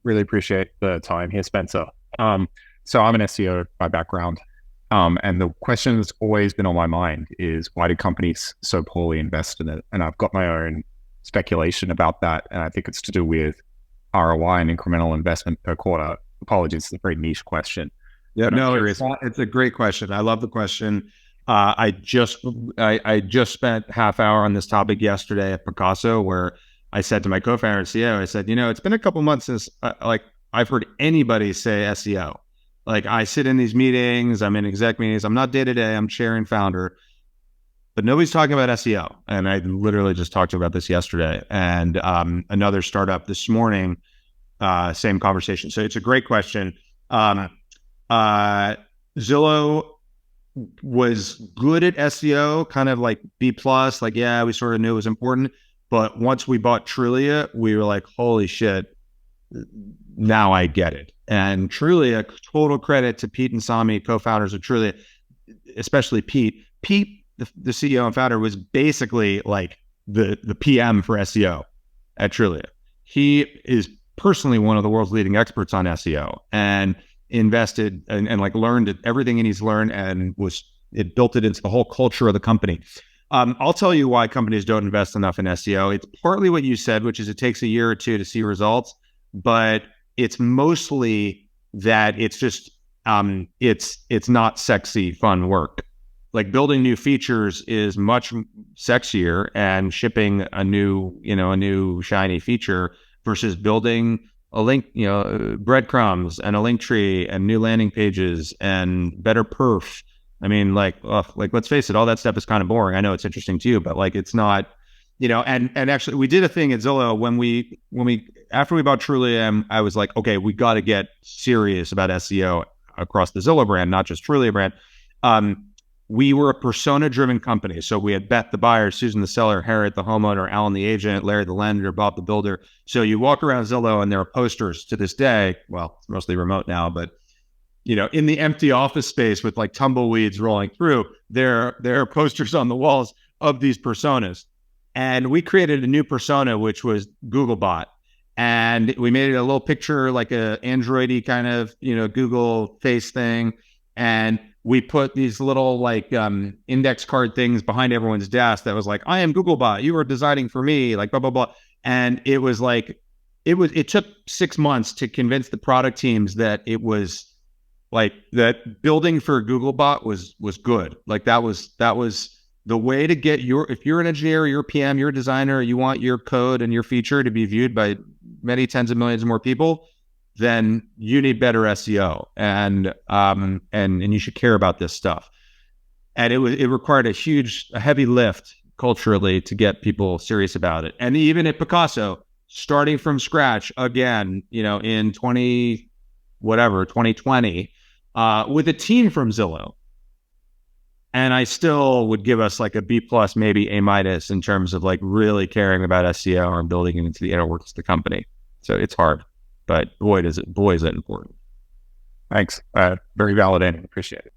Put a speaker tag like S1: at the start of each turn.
S1: Really appreciate the time here, Spencer. So I'm an SEO by background. And the question that's always been on my mind is why do companies so poorly invest in it? And I've got my own speculation about that. And I think it's to do with ROI and incremental investment per quarter. Apologies, it's a very niche question.
S2: Yeah,
S1: But I'm
S2: no,
S1: curious.
S2: it's a great question. I love the question. I just spent half hour on this topic yesterday at Pacaso, where I said to my co-founder and CEO, I said, it's been a couple months since I've heard anybody say SEO. Like I sit in these meetings, I'm in exec meetings, I'm not day to day, I'm chair and founder, but nobody's talking about SEO. And I literally just talked about this yesterday. And another startup this morning, same conversation. So it's a great question. Zillow was good at SEO, kind of like B plus, like, yeah, we sort of knew it was important. But once we bought Trulia, we were like, holy shit, now I get it. And Trulia, total credit to Pete and Sami, co-founders of Trulia, especially Pete. Pete, the CEO and founder, was basically like the PM for SEO at Trulia. He is personally one of the world's leading experts on SEO and invested and like learned everything he needs to learn and it built it into the whole culture of the company. I'll tell you why companies don't invest enough in SEO. It's partly what you said, which is it takes a year or two to see results, but it's mostly that it's just it's not sexy, fun work. Like building new features is much sexier, and shipping a new shiny feature versus building a link, breadcrumbs and a link tree and new landing pages and better perf. I mean, let's face it, all that stuff is kind of boring. I know it's interesting to you, but like, it's not, and actually we did a thing at Zillow after we bought Trulia, I was like, okay, we got to get serious about SEO across the Zillow brand, not just Trulia brand. We were a persona-driven company. So we had Beth, the buyer, Susan, the seller, Harriet, the homeowner, Alan, the agent, Larry, the lender, Bob, the builder. So you walk around Zillow and there are posters to this day. Well, it's mostly remote now, but in the empty office space with like tumbleweeds rolling through, there are posters on the walls of these personas. And we created a new persona, which was Googlebot. And we made it a little picture, like a Android-y kind of, Google face thing. And we put these little index card things behind everyone's desk that was like, I am Googlebot, you are designing for me, like blah, blah, blah. And it was like, it took 6 months to convince the product teams that it was like that building for Googlebot was good. Like that was the way to get if you're an engineer, you're a PM, you're a designer, you want your code and your feature to be viewed by many tens of millions more people, then you need better SEO and you should care about this stuff. And it required a heavy lift culturally to get people serious about it. And even at Pacaso, starting from scratch again, in 2020, with a team from Zillow. And I still would give us like a B plus, maybe A minus in terms of like really caring about SEO and building it into the inner workings of the company. So it's hard, but boy, is it important.
S1: Thanks. Very validating. Appreciate it.